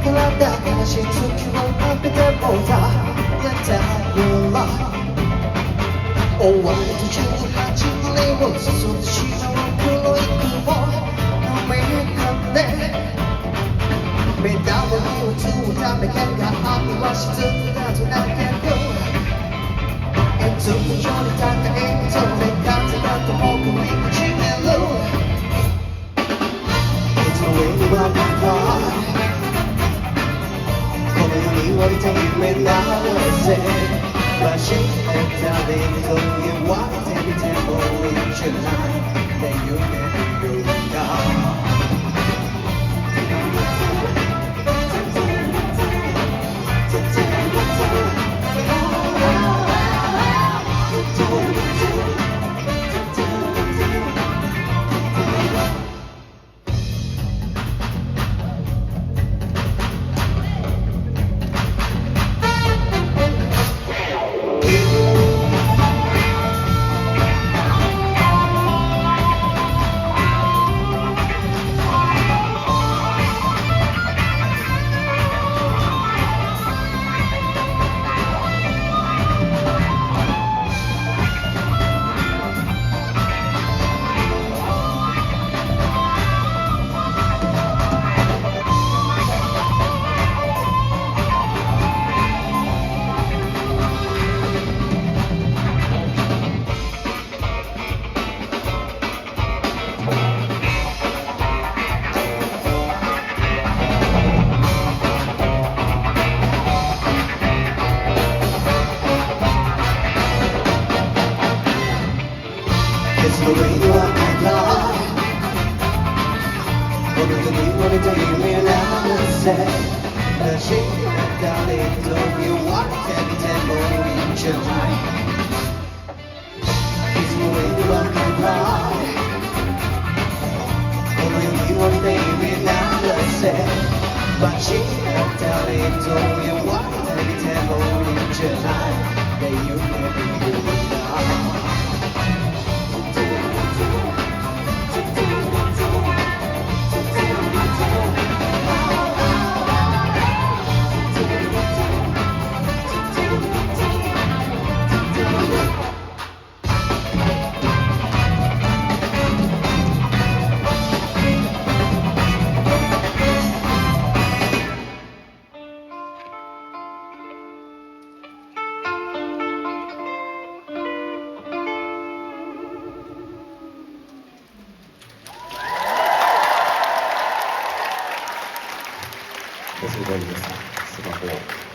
그런다 다시 죽고 앞에 보자 연타올라 오월도 주하지 레고 소소 시로 불러있고 너의 건데 매달려 누워 담배 캔가 앞이 맛있든 나도 나겠고 엔투 전이 닦아 엔투 내 감사가 또 먹고 있고 지멜로 It's the way you are my heart What it takes me now to say But she ain't telling me so you want to take me tempo in July Then you never go It's the way you are my love 오늘도 네 머리 들리면 나는 say 난 시간 달리 don't you want to take me tempo in July It's the way you are my love 오늘도 네 머리 들리면 나는 say 난 시간 달리 don't you want to take me tempo in July That you never do now That's what it is. It's about